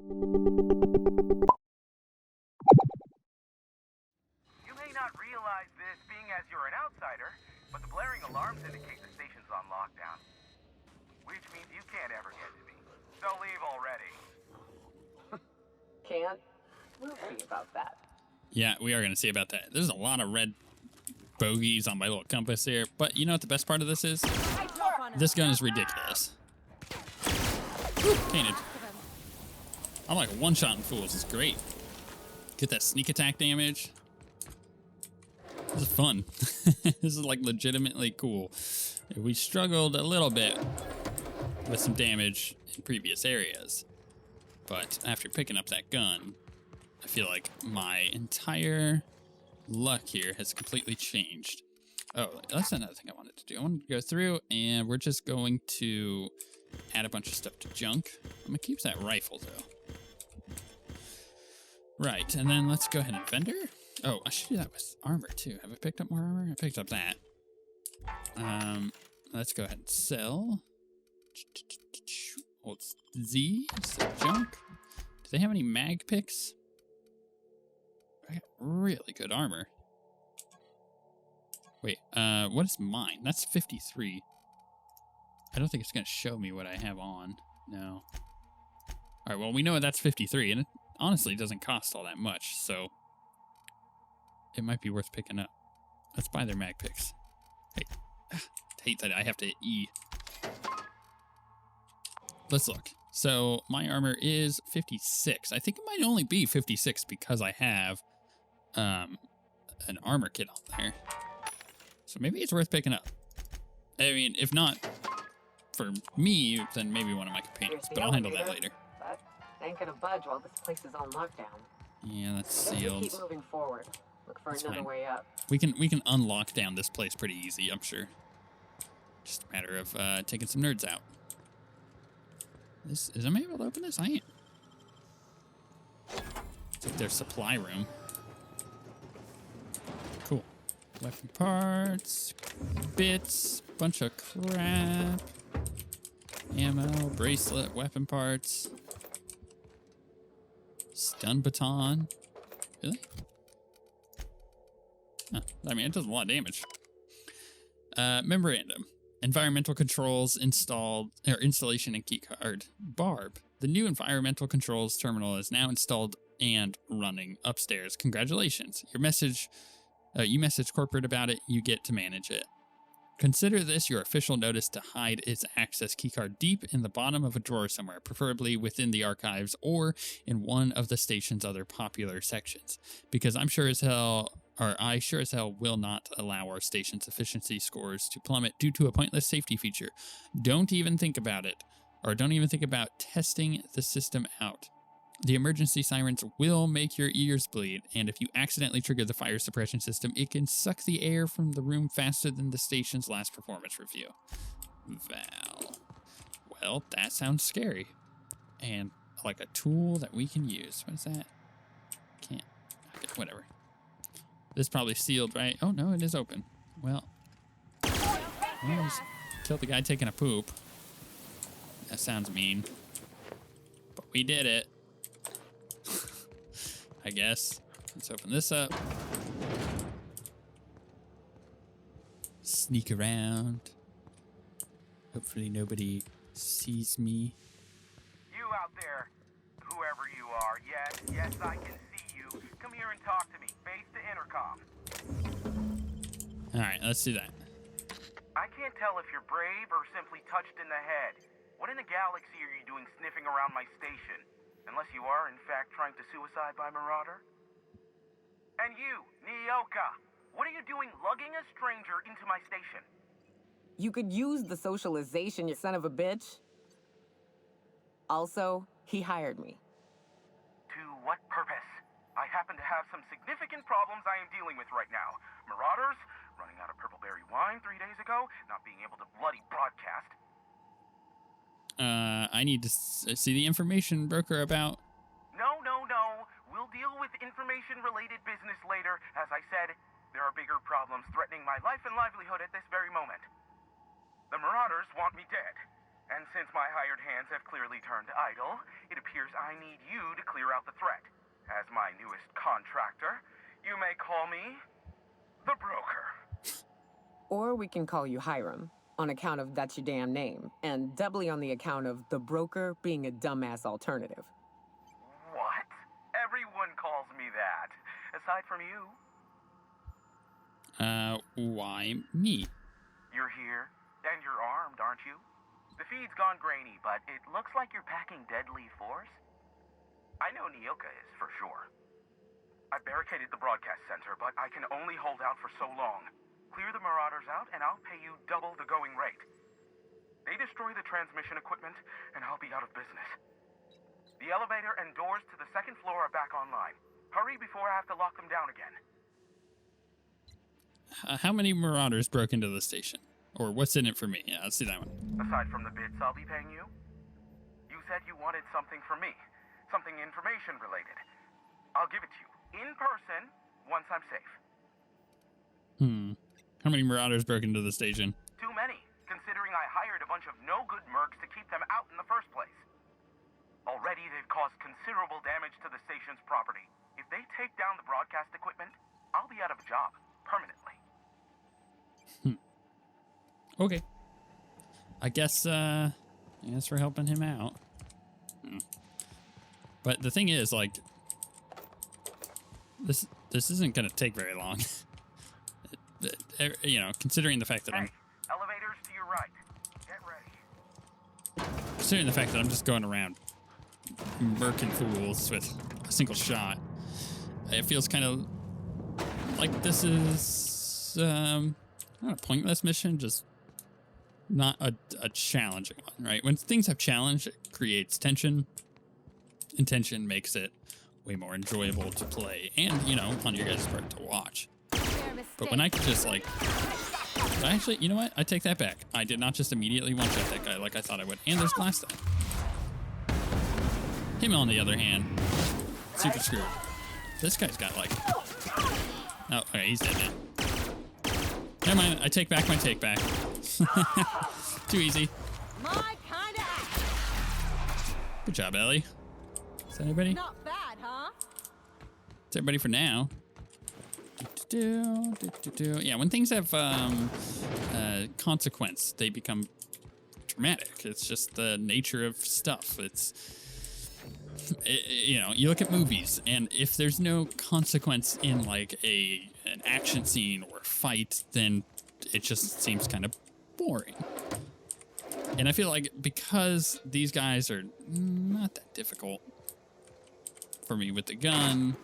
You may not realize this being as you're an outsider, but the blaring alarms indicate the station's on lockdown. Which means you can't ever get to me. So leave already. Can't? We'll see about that. Yeah, we are going to see about that. There's a lot of red bogeys on my little compass here, but you know what the best part of this is? This gun is ridiculous. Woo, painted. I'm like one-shotting fools. It's great. Get that sneak attack damage. This is fun. This is like legitimately cool. We struggled a little bit with some damage in previous areas, but after picking up that gun, I feel like my entire luck here has completely changed. Oh, that's another thing I wanted to do. I wanted to go through, and we're just going to add a bunch of stuff to junk. I'm gonna keep that rifle though. Right, and then let's go ahead and vendor. Oh, I should do that with armor too. Have I picked up more armor? I picked up that. Let's go ahead and sell. Hold Z, sell junk. Do they have any mag picks? I got really good armor. Wait, what is mine? That's 53. I don't think it's going to show me what I have on. No. All right, well, we know that's 53, and it honestly doesn't cost all that much, so it might be worth picking up. Let's buy their mag picks. Hey, I hate that I have to E. Let's look. So my armor is 56. I think it might only be 56 because I have an armor kit on there. So maybe it's worth picking up. I mean, if not for me, then maybe one of my companions, but I'll handle that later. But ain't gonna budge while this place is on lockdown. Yeah, that's Let's sealed. keep moving forward. Look for another fine. way up. We can unlock down this place pretty easy, I'm sure. Just a matter of taking some nerds out. Is I able to open this? I ain't. It's like their supply room. Cool. Weapon parts, bits, bunch of crap. Ammo, bracelet, weapon parts. Stun baton. Really? Huh. I mean, it does a lot of damage. Memorandum. Environmental controls installation and keycard. Barb. The new environmental controls terminal is now installed and running upstairs. Congratulations. You message corporate about it. You get to manage it. Consider this your official notice to hide its access keycard deep in the bottom of a drawer somewhere, preferably within the archives or in one of the station's other popular sections. Because I sure as hell will not allow our station's efficiency scores to plummet due to a pointless safety feature. Don't even think about it, or don't even think about testing the system out. The emergency sirens will make your ears bleed, and if you accidentally trigger the fire suppression system, it can suck the air from the room faster than the station's last performance review. Val. Well, that sounds scary. And like a tool that we can use. What is that? Can't. Okay, whatever. This is probably sealed, right? Oh, no, it is open. Well, killed the guy taking a poop. That sounds mean. But we did it. I guess. Let's open this up. Sneak around. Hopefully nobody sees me. You out there, whoever you are, yes, I can see you. Come here and talk to me, face to intercom. All right, let's do that. I can't tell if you're brave or simply touched in the head. What in the galaxy are you doing sniffing around my station? Unless you are, in fact, trying to suicide by Marauder? And you, Nyoka, what are you doing lugging a stranger into my station? You could use the socialization, you son of a bitch. Also, he hired me. To what purpose? I happen to have some significant problems I am dealing with right now. Marauders, running out of purple berry wine 3 days ago, not being able to bloody broadcast. I need to see the information broker about... No. We'll deal with information-related business later. As I said, there are bigger problems threatening my life and livelihood at this very moment. The Marauders want me dead. And since my hired hands have clearly turned idle, it appears I need you to clear out the threat. As my newest contractor, you may call me the broker. Or we can call you Hiram, on account of that's your damn name, and doubly on the account of the broker being a dumbass alternative. What? Everyone calls me that, aside from you. Why me? You're here, and you're armed, aren't you? The feed's gone grainy, but it looks like you're packing deadly force. I know Nyoka is, for sure. I barricaded the broadcast center, but I can only hold out for so long. Clear the marauders out, and I'll pay you double the going rate. They destroy the transmission equipment, and I'll be out of business. The elevator and doors to the second floor are back online. Hurry before I have to lock them down again. How many marauders broke into the station? Or what's in it for me? Yeah, let's see that one. Aside from the bits I'll be paying you, you said you wanted something from me. Something information related. I'll give it to you in person once I'm safe. How many marauders broke into the station? Too many, considering I hired a bunch of no-good mercs to keep them out in the first place. Already, they've caused considerable damage to the station's property. If they take down the broadcast equipment, I'll be out of a job, permanently. Okay. I guess we're helping him out. But the thing is, like, this isn't going to take very long. You know, considering the fact that Hey, elevators to your right. Get ready. considering the fact that I'm just going around murking fools with a single shot, it feels kind of like this is not a pointless mission, just not a challenging one, right? When things have challenge, it creates tension, and tension makes it way more enjoyable to play and, you know, on your guys' part to watch. But when I could just, like, actually, you know what? I take that back. I did not just immediately one-shot that guy like I thought I would. And there's glass there. Him, on the other hand, super screwed. This guy's got, like... Oh, okay, he's dead now. Never mind, I take back my take back. Too easy. My kind of action. Good job, Ellie. Is that everybody? Not bad, huh? That's everybody for now. Yeah, when things have consequence, they become dramatic. It's just the nature of stuff. You know, you look at movies, and if there's no consequence in like an action scene or a fight, then it just seems kind of boring. And I feel like because these guys are not that difficult for me with the gun,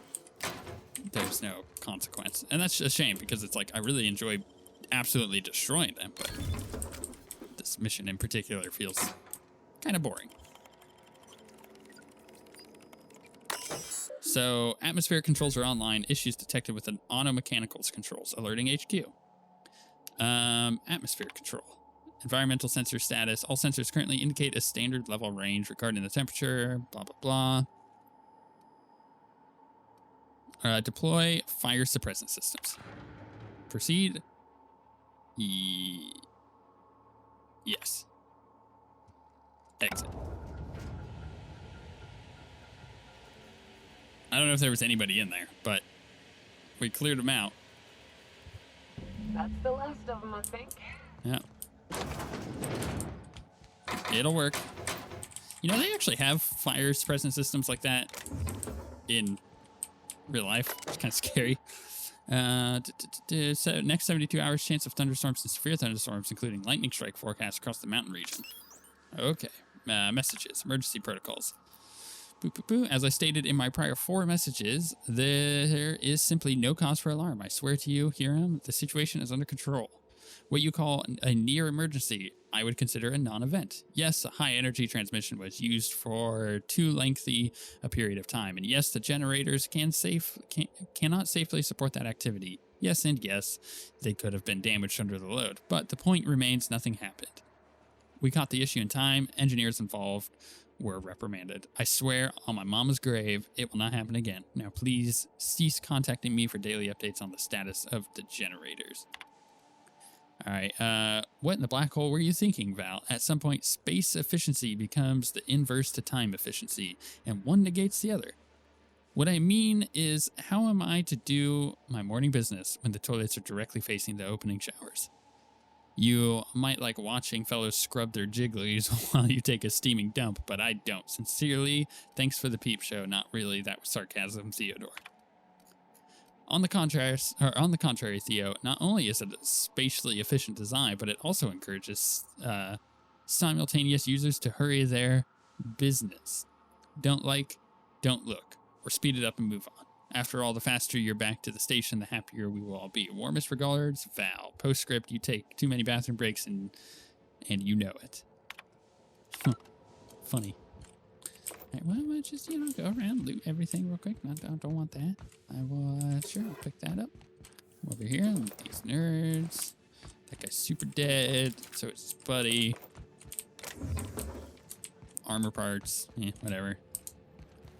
there's no consequence. And that's a shame because it's like I really enjoy absolutely destroying them, but this mission in particular feels kind of boring. So, atmospheric controls are online. Issues detected with an auto mechanicals controls. Alerting HQ. Atmospheric control. Environmental sensor status. All sensors currently indicate a standard level range regarding the temperature. Blah, blah, blah. Deploy fire suppressant systems. Proceed. Yes. Exit. I don't know if there was anybody in there, but we cleared them out. That's the last of them, I think. Yeah. It'll work. You know, they actually have fire suppressant systems like that in real life. It's kind of scary. So next 72 hours, chance of thunderstorms and severe thunderstorms, including lightning strike forecast across the mountain region. Okay. Messages. Emergency protocols. Boop, boop, boop. As I stated in my prior 4 messages, there is simply no cause for alarm. I swear to you, Hiram, the situation is under control. What you call a near emergency, I would consider a non-event. Yes, a high-energy transmission was used for too lengthy a period of time. And yes, the generators cannot safely support that activity. Yes, and yes, they could have been damaged under the load. But the point remains, nothing happened. We caught the issue in time. Engineers involved were reprimanded. I swear on my mama's grave, it will not happen again. Now, please cease contacting me for daily updates on the status of the generators. All right. What in the black hole were you thinking, Val? At some point, space efficiency becomes the inverse to time efficiency, and one negates the other. What I mean is, how am I to do my morning business when the toilets are directly facing the opening showers? You might like watching fellows scrub their jigglies while you take a steaming dump, but I don't. Sincerely, thanks for the peep show. Not really. That was sarcasm, Theodore. On the contrary, Theo, not only is it a spatially efficient design, but it also encourages simultaneous users to hurry their business. Don't like, don't look, or speed it up and move on. After all, the faster you're back to the station, the happier we will all be. Warmest regards, Val. Postscript, you take too many bathroom breaks and you know it. Funny. All right, well, we'll just, go around, loot everything real quick. No, don't want that. I will, sure, I'll pick that up. Over here, these nerds. That guy's super dead. So is his buddy. Armor parts. Whatever.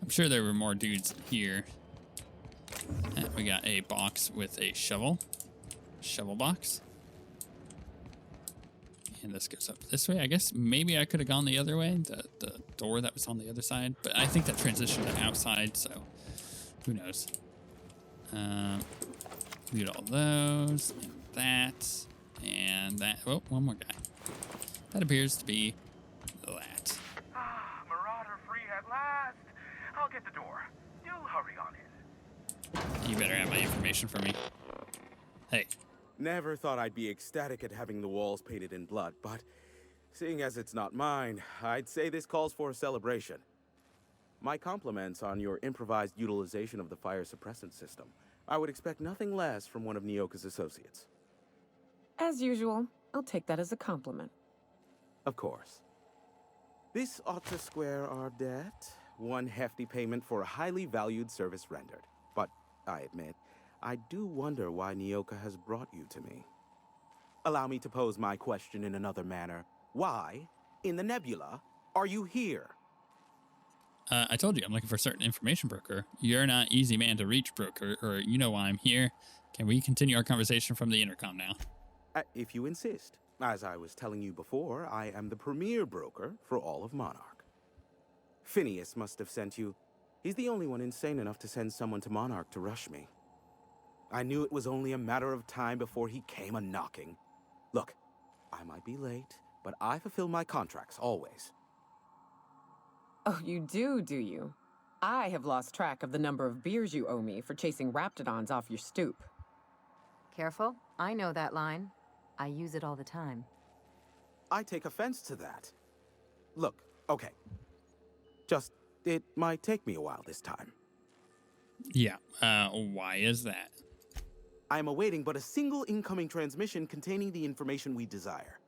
I'm sure there were more dudes here. And we got a box with a shovel. Shovel box. And this goes up this way. I guess maybe I could have gone the other way, the door that was on the other side. But I think that transitioned to outside, so who knows. Loot all those, and that. Oh, one more guy. That appears to be that. Marauder free at last. I'll get the door. You hurry on in. You better have my information for me. Hey. Never thought I'd be ecstatic at having the walls painted in blood, but seeing as it's not mine, I'd say this calls for a celebration. My compliments on your improvised utilization of the fire suppressant system. I would expect nothing less from one of Nyoka's associates. As usual, I'll take that as a compliment. Of course. This ought to square our debt. One hefty payment for a highly valued service rendered. But I admit, I do wonder why Nyoka has brought you to me. Allow me to pose my question in another manner. Why, in the nebula, are you here? I told you I'm looking for a certain information broker. You're not easy man to reach, broker, or you know why I'm here. Can we continue our conversation from the intercom now? If you insist. As I was telling you before, I am the premier broker for all of Monarch. Phineas must have sent you. He's the only one insane enough to send someone to Monarch to rush me. I knew it was only a matter of time before he came a-knocking. Look, I might be late, but I fulfill my contracts, always. Oh, you do you? I have lost track of the number of beers you owe me for chasing raptidons off your stoop. Careful, I know that line. I use it all the time. I take offense to that. Look, okay. Just, it might take me a while this time. Yeah, why is that? I am awaiting but a single incoming transmission containing the information we desire.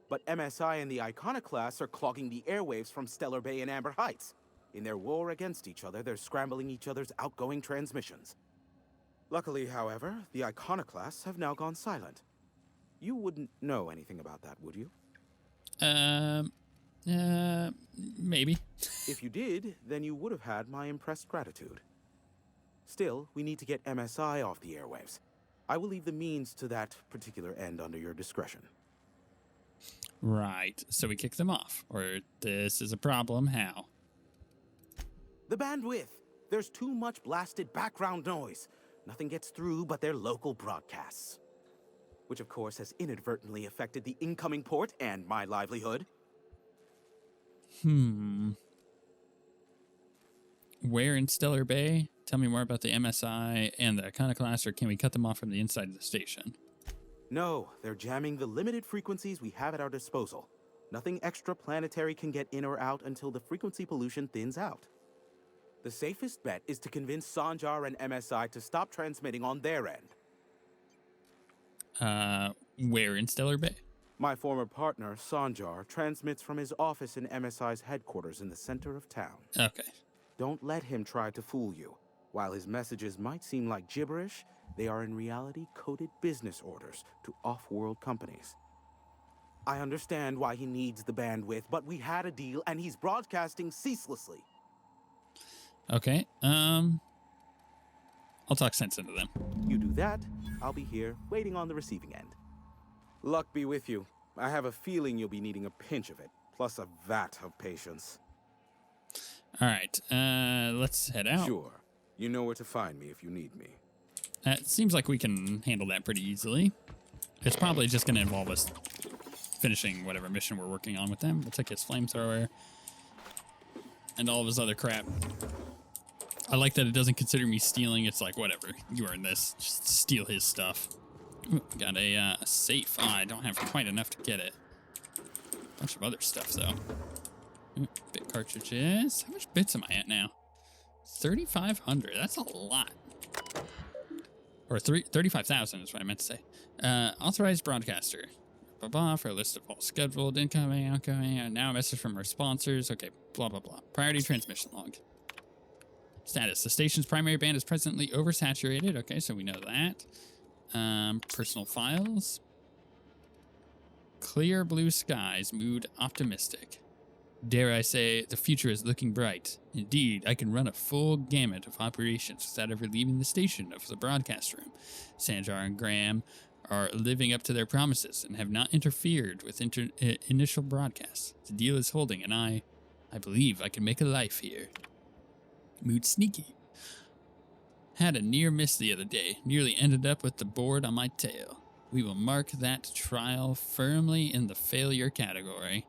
But MSI and the Iconoclasts are clogging the airwaves from Stellar Bay and Amber Heights. In their war against each other, they're scrambling each other's outgoing transmissions. Luckily, however, the Iconoclasts have now gone silent. You wouldn't know anything about that, would you? Maybe. If you did, then you would have had my impressed gratitude. Still, we need to get MSI off the airwaves. I will leave the means to that particular end under your discretion. Right, so we kick them off. Or this is a problem, how? The bandwidth. There's too much blasted background noise. Nothing gets through but their local broadcasts. Which of course has inadvertently affected the incoming port and my livelihood. Where in Stellar Bay? Tell me more about the MSI and the Iconoclast, or can we cut them off from the inside of the station? No, they're jamming the limited frequencies we have at our disposal. Nothing extraplanetary can get in or out until the frequency pollution thins out. The safest bet is to convince Sanjar and MSI to stop transmitting on their end. Where in Stellar Bay? My former partner, Sanjar, transmits from his office in MSI's headquarters in the center of town. Okay. Don't let him try to fool you. While his messages might seem like gibberish, they are in reality coded business orders to off-world companies. I understand why he needs the bandwidth, but we had a deal and he's broadcasting ceaselessly. Okay, I'll talk sense into them. You do that, I'll be here waiting on the receiving end. Luck be with you. I have a feeling you'll be needing a pinch of it, plus a vat of patience. All right, let's head out. Sure. You know where to find me if you need me. It seems like we can handle that pretty easily. It's probably just going to involve us finishing whatever mission we're working on with them. We'll take his flamethrower and all of his other crap. I like that it doesn't consider me stealing. It's like, whatever, you earned this. Just steal his stuff. Ooh, got a safe. Oh, I don't have quite enough to get it. Bunch of other stuff, though. Ooh, bit cartridges. How much bits am I at now? 3,500. That's a lot. Or 35,000 is what I meant to say. Authorized broadcaster. Blah, blah, for a list of all scheduled, incoming, outgoing, and now a message from our sponsors. Okay, blah, blah, blah. Priority transmission log. Status. The station's primary band is presently oversaturated. Okay, so we know that. Personal files. Clear blue skies. Mood optimistic. Dare I say, the future is looking bright. Indeed, I can run a full gamut of operations without ever leaving the station of the broadcast room. Sanjar and Graham are living up to their promises and have not interfered with initial broadcasts. The deal is holding, and I believe I can make a life here. Mood sneaky. Had a near miss the other day. Nearly ended up with the board on my tail. We will mark that trial firmly in the failure category.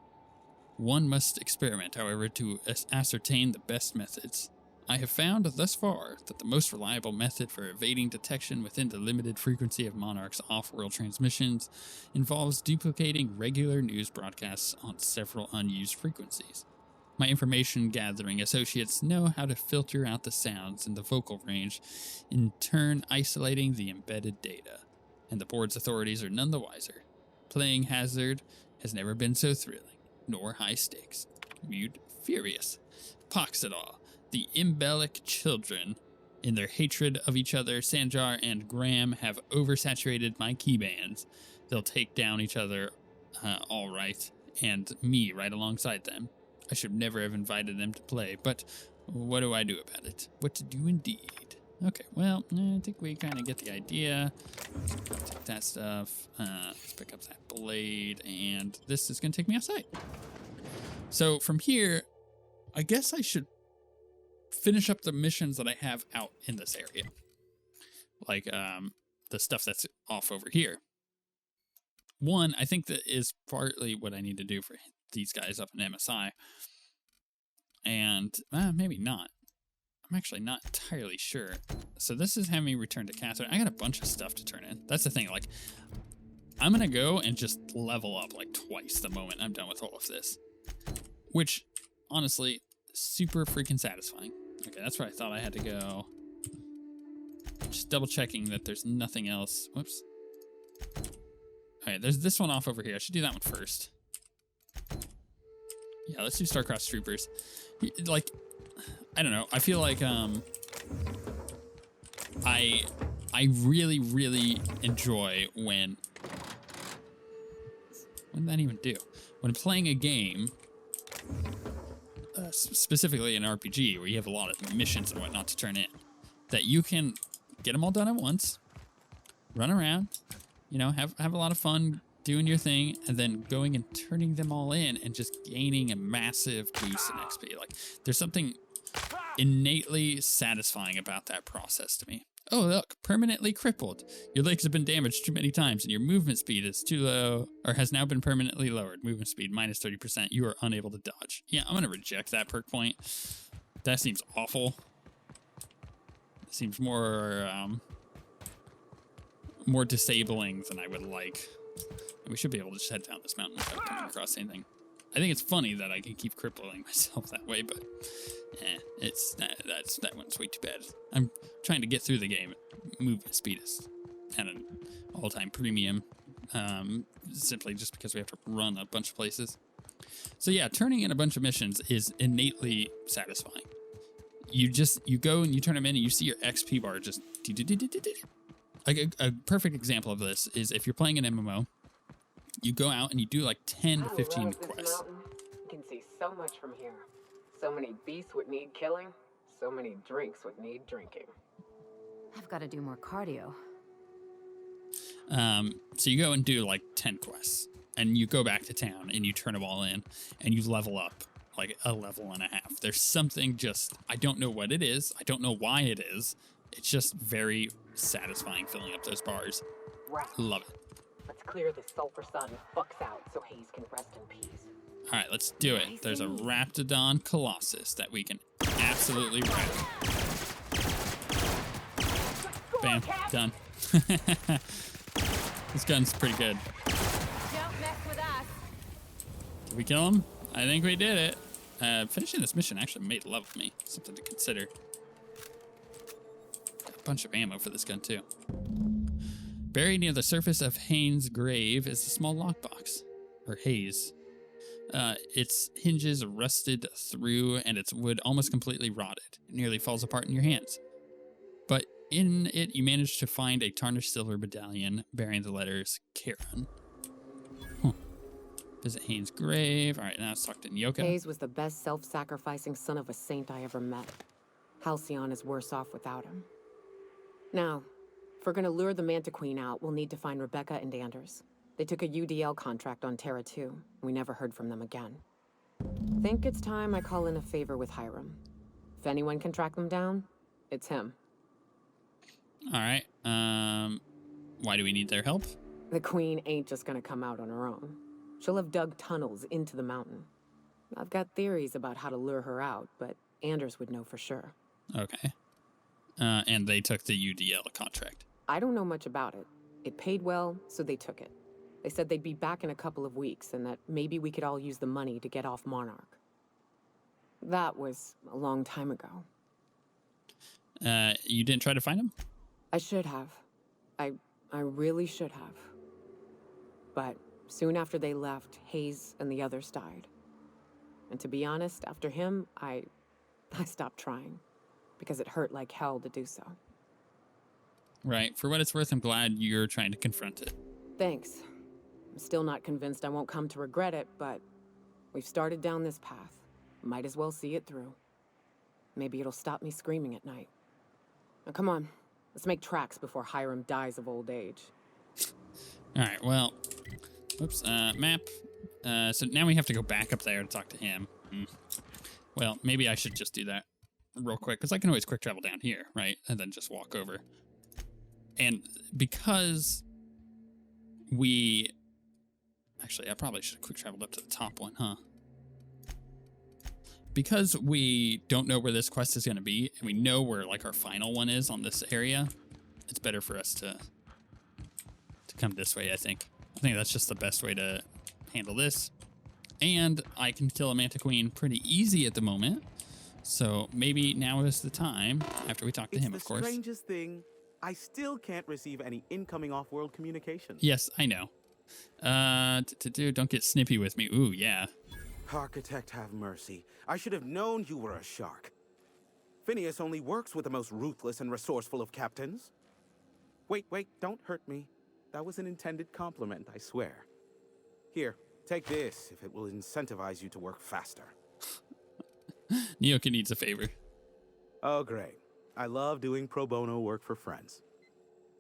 One must experiment, however, to ascertain the best methods. I have found thus far that the most reliable method for evading detection within the limited frequency of Monarch's off-world transmissions involves duplicating regular news broadcasts on several unused frequencies. My information gathering associates know how to filter out the sounds in the vocal range, in turn isolating the embedded data, and the board's authorities are none the wiser. Playing hazard has never been so thrilling, nor high stakes. Mood furious. Pox it all. The Imbelic children, in their hatred of each other, Sanjar and Graham, have oversaturated my keybands. They'll take down each other, all right, and me right alongside them. I should never have invited them to play, but what do I do about it? What to do indeed. Okay, well, I think we kind of get the idea. Take that stuff. Let's pick up that blade, and this is going to take me outside. So from here, I guess I should finish up the missions that I have out in this area. Like the stuff that's off over here. One, I think that is partly what I need to do for these guys up in MSI. And maybe not. I'm actually not entirely sure. So this is having me return to Catherine. I got a bunch of stuff to turn in. That's the thing. Like, I'm going to go and just level up like twice the moment I'm done with all of this. Which, honestly, super freaking satisfying. Okay, that's where I thought I had to go. Just double checking that there's nothing else. Whoops. Alright, there's this one off over here. I should do that one first. Yeah, let's do Star-Crossed Troopers. Like, I don't know. I feel like I really, really enjoy when... What did that even do? When playing a game, specifically an RPG, where you have a lot of missions and whatnot to turn in, that you can get them all done at once, run around, you know, have a lot of fun doing your thing, and then going and turning them all in and just gaining a massive boost in XP. Like, there's something innately satisfying about that process to me. Oh, look, permanently crippled. Your legs have been damaged too many times, and your movement speed is too low, or has now been permanently lowered. Movement speed minus 30%. You are unable to dodge. Yeah, I'm going to reject that perk point. That seems awful. It seems more disabling than I would like. We should be able to just head down this mountain without coming across anything. I think it's funny that I can keep crippling myself that way, but that one's way too bad. I'm trying to get through the game. Movement speed is at an all-time premium, simply just because we have to run a bunch of places. So yeah, turning in a bunch of missions is innately satisfying. You go and you turn them in, and you see your XP bar just... Like a perfect example of this is if you're playing an MMO, you go out and you do like 10 to 15 quests. You can see so much from here. So many beasts would need killing. So many drinks would need drinking. I've got to do more cardio. So you go and do like 10 quests, and you go back to town and you turn them all in, and you level up like a level and a half. There's something just, I don't know what it is. I don't know why it is. It's just very satisfying filling up those bars. Right. Love it. Let's clear this sulfur sun fucks out so Hayes can rest in peace. All right, let's do it. There's a Raptidon Colossus that we can absolutely wreck. Bam, done. This gun's pretty good. Don't mess with us. Did we kill him? I think we did it. Finishing this mission actually made love with me. Something to consider. Got a bunch of ammo for this gun, too. Buried near the surface of Haynes' grave is a small lockbox. Or Hayes. Its hinges are rusted through, and its wood almost completely rotted. It nearly falls apart in your hands. But in it, you manage to find a tarnished silver medallion bearing the letters Charon. Visit Haynes' grave. All right, now let's talk to Nyoka. Hayes was the best self-sacrificing son of a saint I ever met. Halcyon is worse off without him. Now, if we're gonna lure the Manta Queen out, we'll need to find Rebecca and Anders. They took a UDL contract on Terra 2. We never heard from them again. Think it's time I call in a favor with Hiram. If anyone can track them down, it's him. All right. Why do we need their help? The Queen ain't just gonna come out on her own. She'll have dug tunnels into the mountain. I've got theories about how to lure her out, but Anders would know for sure. Okay. And they took the UDL contract. I don't know much about it. It paid well, so they took it. They said they'd be back in a couple of weeks and that maybe we could all use the money to get off Monarch. That was a long time ago. You didn't try to find him? I should have. I really should have. But soon after they left, Hayes and the others died. And to be honest, after him, I stopped trying. Because it hurt like hell to do so. Right. For what it's worth, I'm glad you're trying to confront it. Thanks. I'm still not convinced I won't come to regret it, but we've started down this path. Might as well see it through. Maybe it'll stop me screaming at night. Now come on, let's make tracks before Hiram dies of old age. All right, well, oops, map. So now we have to go back up there to talk to him. Well, maybe I should just do that real quick, because I can always quick travel down here, right? And then just walk over. And because we... Actually, I probably should have quick traveled up to the top one, huh? Because we don't know where this quest is going to be, and we know where, like, our final one is on this area, it's better for us to come this way, I think. I think that's just the best way to handle this. And I can kill a Manta Queen pretty easy at the moment. So maybe now is the time, after we talk to him, of course. It's the strangest thing. I still can't receive any incoming off-world communication. Yes, I know. Don't get snippy with me. Ooh, yeah. Architect, have mercy. I should have known you were a shark. Phineas only works with the most ruthless and resourceful of captains. Wait, don't hurt me. That was an intended compliment, I swear. Here, take this if it will incentivize you to work faster. Nyoka needs a favor. Oh, great. I love doing pro bono work for friends.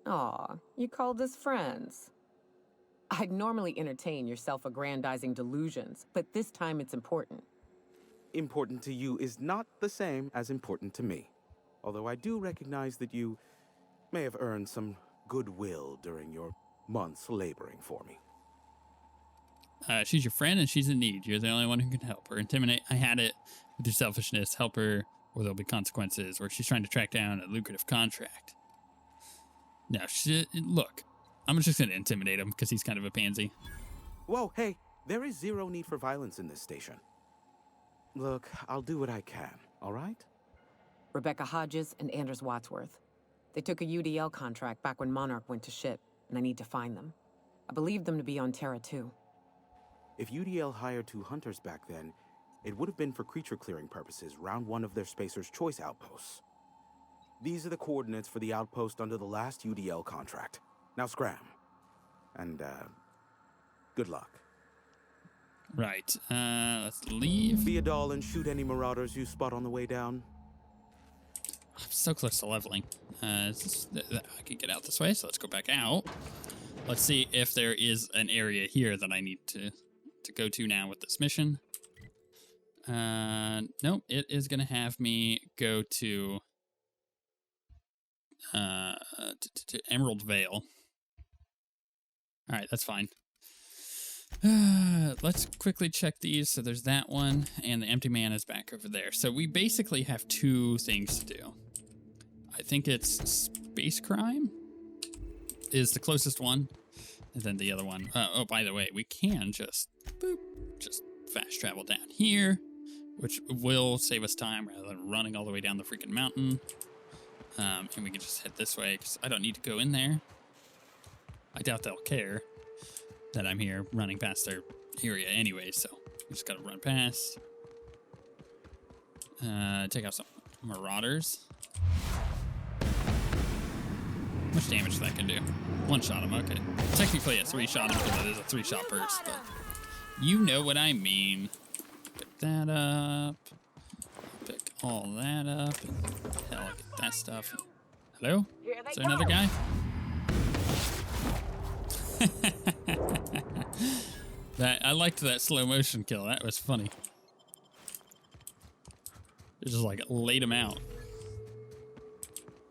Aw, you called us friends. I'd normally entertain your self-aggrandizing delusions, but this time it's important. Important to you is not the same as important to me. Although I do recognize that you may have earned some goodwill during your months laboring for me. She's your friend and she's in need. You're the only one who can help her. Intimidate. I had it with your selfishness. Help her or there'll be consequences. Or she's trying to track down a lucrative contract. Now, look, I'm just going to intimidate him because he's kind of a pansy. Whoa, hey, there is zero need for violence in this station. Look, I'll do what I can, all right? Rebecca Hodges and Anders Wadsworth. They took a UDL contract back when Monarch went to shit, and I need to find them. I believed them to be on Terra 2. If UDL hired 2 hunters back then, it would have been for creature clearing purposes round one of their Spacer's Choice outposts. These are the coordinates for the outpost under the last UDL contract. Now scram. And, good luck. Right, let's leave. Be a doll and shoot any marauders you spot on the way down. I'm so close to leveling. I can get out this way, so let's go back out. let's see if there is an area here that I need to go to now with this mission. Nope, it is going to have me go to Emerald Vale. All right, that's fine. Let's quickly check these. So there's that one, and the empty man is back over there. So we basically have two things to do. I think it's space crime is the closest one, and then the other one. Oh, by the way, we can just fast travel down here, which will save us time rather than running all the way down the freaking mountain. And we can just head this way because I don't need to go in there. I doubt they'll care that I'm here running past their area anyway, so we just gotta run past. Take out some marauders. How much damage that can do? One shot him, okay. Technically a 3-shot him because it is a 3-shot burst, but you know what I mean. Pick that up. Pick all that up. And hell, get that stuff. Hello? Is there another guy? I liked that slow motion kill. That was funny. It just like laid him out.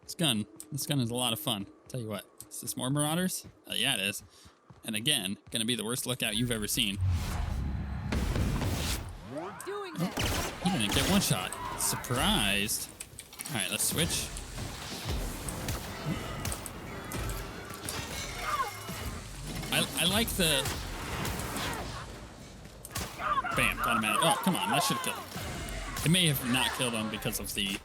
This gun is a lot of fun. Tell you what, is this more marauders? Yeah, it is. And again, gonna be the worst lookout you've ever seen. Oh, he didn't get one shot. Surprised. All right, let's switch. I like the... Bam, got him out. Oh, come on, that should have killed him. It may have not killed him because of the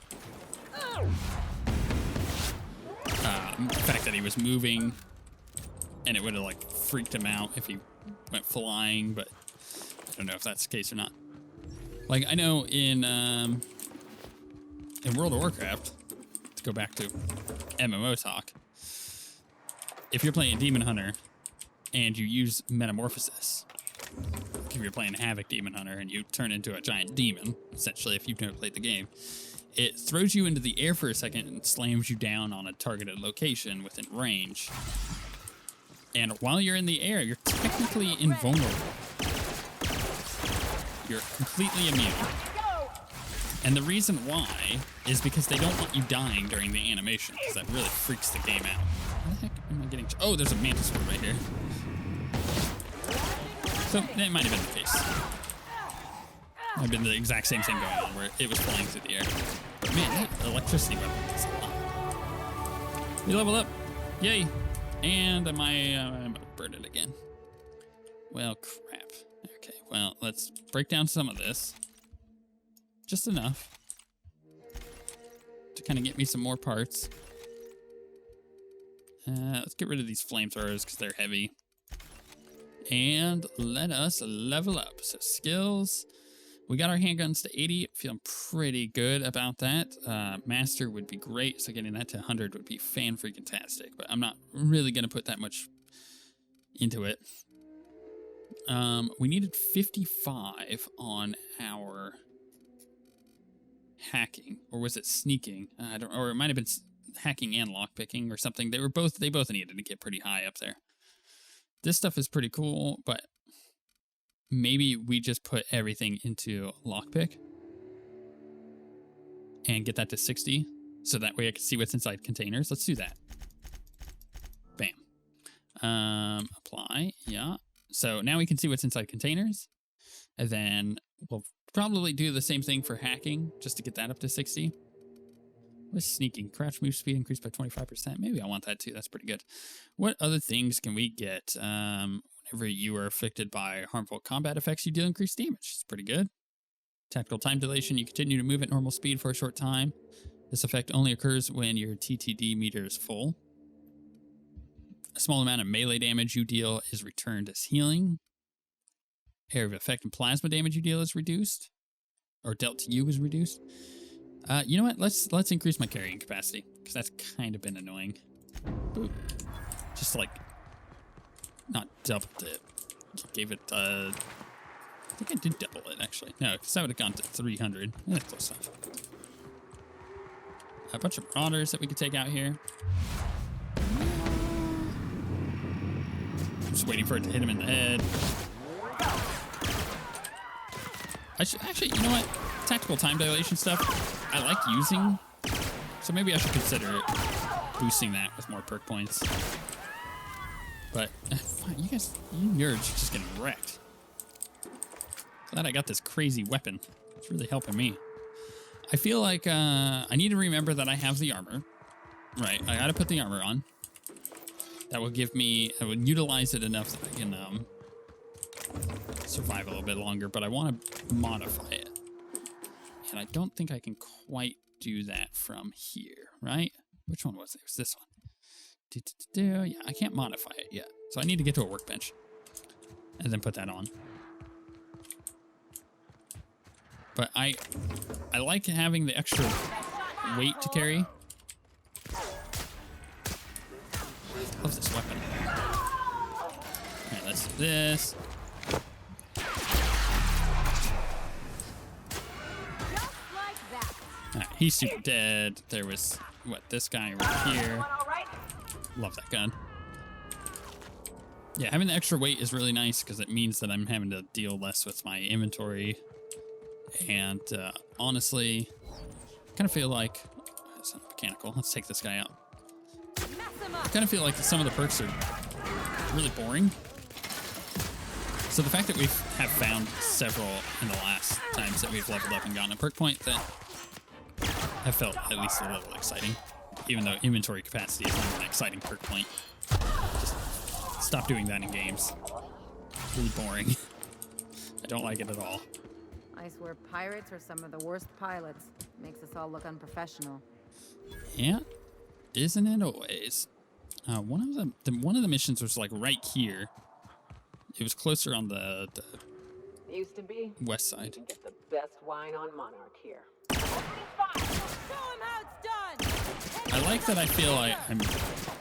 fact that he was moving, and it would have like freaked him out if he went flying, but I don't know if that's the case or not. Like, I know in World of Warcraft, to go back to MMO talk, if you're playing Demon Hunter and you use Metamorphosis, if you're playing Havoc Demon Hunter and you turn into a giant demon, essentially, if you've never played the game, it throws you into the air for a second and slams you down on a targeted location within range. And while you're in the air, you're technically invulnerable. You're completely immune. And the reason why is because they don't want you dying during the animation, because that really freaks the game out. How the heck am I getting... Oh, there's a mantis sword right here. So, that might have been the case. Might have been the exact same thing going on, where it was flying through the air. But man, that electricity weapon does a lot. We leveled up. Yay. And I'm burned again. Well, crap. Okay, well, let's break down some of this. Just enough to kind of get me some more parts. Let's get rid of these flamethrowers because they're heavy. And let us level up. So skills, we got our handguns to 80. Feeling pretty good about that. Master would be great. So getting that to 100 would be fan-freaking-tastic. But I'm not really going to put that much into it. We needed 55 on our hacking, or was it sneaking? I don't, or it might have been hacking and lockpicking or something. They both needed to get pretty high up there. This stuff is pretty cool, but maybe we just put everything into lockpick and get that to 60, so that way I can see what's inside containers. Let's do that. Bam. Apply. Yeah. So now we can see what's inside containers, and then we'll probably do the same thing for hacking, just to get that up to 60. What's sneaking? Crouch move speed increased by 25%. Maybe I want that too. That's pretty good. What other things can we get? Whenever you are afflicted by harmful combat effects, you deal increased damage. It's pretty good. Tactical time dilation. You continue to move at normal speed for a short time. This effect only occurs when your TTD meter is full. A small amount of melee damage you deal is returned as healing. Area of effect and plasma damage you deal is reduced, or dealt to you is reduced. You know what? Let's increase my carrying capacity, because that's kind of been annoying. Boop. Just like not doubled it. Gave it. I think I did double it actually. No, because I would have gone to 300. That's close enough. A bunch of marauders that we could take out here. Just waiting for it to hit him in the head. I should actually, you know what? Tactical time dilation stuff, I like using. So maybe I should consider boosting that with more perk points. But you guys, you nerds are just getting wrecked. Glad I got this crazy weapon. It's really helping me. I feel like I need to remember that I have the armor. Right, I gotta put the armor on. That will give me, I would utilize it enough that I can survive a little bit longer, but I want to modify it. And I don't think I can quite do that from here, right? Which one was it? It was this one. Yeah, I can't modify it yet. So I need to get to a workbench and then put that on. But I like having the extra weight to carry. I love this weapon. Alright, let's do this. Alright, he's super dead. There was, what, this guy right here. Love that gun. Yeah, having the extra weight is really nice because it means that I'm having to deal less with my inventory. And honestly, I kind of feel like, it's not mechanical. Let's take this guy out. I kind of feel like some of the perks are really boring. So the fact that we have found several in the last times that we've leveled up and gotten a perk point that have felt at least a little exciting. Even though inventory capacity is not an exciting perk point. Just stop doing that in games. Really boring. I don't like it at all. I swear pirates are some of the worst pilots. Makes us all look unprofessional. Yeah, isn't it always? One of the missions was like right here. It was closer on the Used to be. west side. You get the best wine on Monarch here. I like that I feel like I'm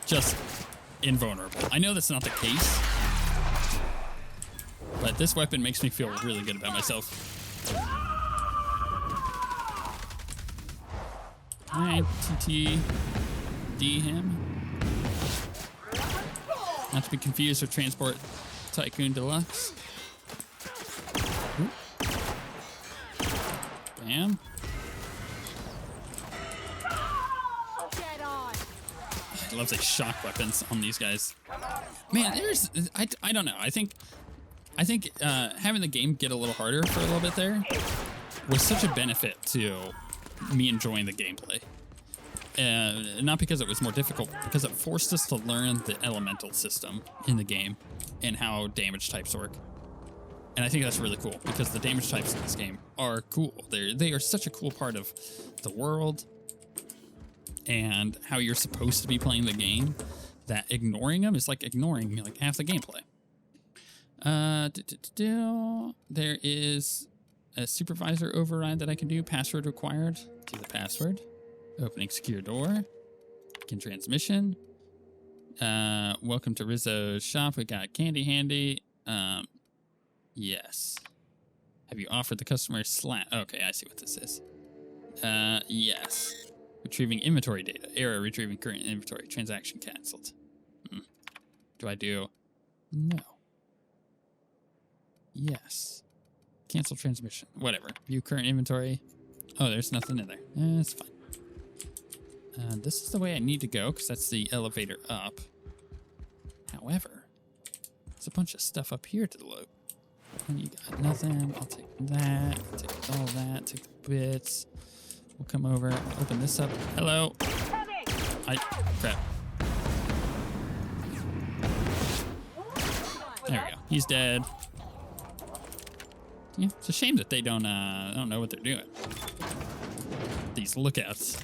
just invulnerable. I know that's not the case, but this weapon makes me feel really good about myself. Alright, TTD him. Not to be confused with Transport Tycoon Deluxe. Oop. Bam. I love the shock weapons on these guys. Man, there's I don't know. I think having the game get a little harder for a little bit there was such a benefit to me enjoying the gameplay. Not because it was more difficult, but because it forced us to learn the elemental system in the game and how damage types work. And I think that's really cool because the damage types in this game are cool. They are such a cool part of the world and how you're supposed to be playing the game that ignoring them is like ignoring like half the gameplay. There is a supervisor override that I can do. Password required. Do the password. Opening secure door. Begin transmission. Welcome to Rizzo's shop. We got candy handy. Yes. Have you offered the customer slap? Okay, I see what this is. Yes. Retrieving inventory data. Error retrieving current inventory. Transaction canceled. Do I do? No. Yes. Cancel transmission. Whatever. View current inventory. Oh, there's nothing in there. It's fine. This is the way I need to go because that's the elevator up. However, there's a bunch of stuff up here to load. And you got nothing. I'll take that. I'll take all that. Take the bits. We'll come over. Open this up. Hello. Crap. There we go. He's dead. Yeah, it's a shame that they don't know what they're doing. These lookouts.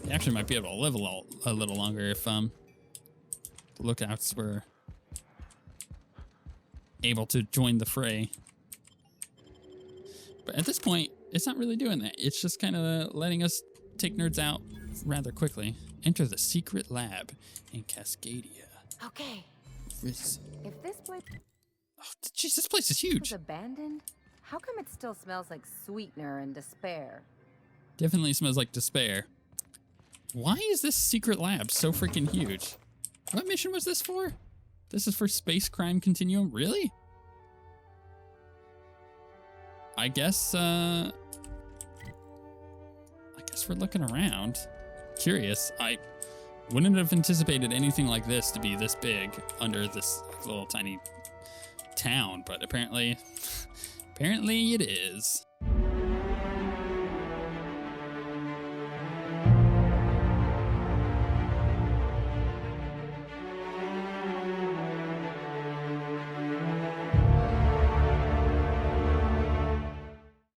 They actually might be able to live a little longer if the lookouts were able to join the fray. But at this point, it's not really doing that. It's just kind of letting us take nerds out rather quickly. Enter the secret lab in Cascadia. Okay. If this place jeez, this place is huge. was abandoned, how come it still smells like sweetener and despair? Definitely smells like despair. Why is this secret lab so freaking huge? What mission was this for? This is for Space Crime Continuum? Really? I guess we're looking around. Curious. I wouldn't have anticipated anything like this to be this big under this little tiny town, but apparently it is.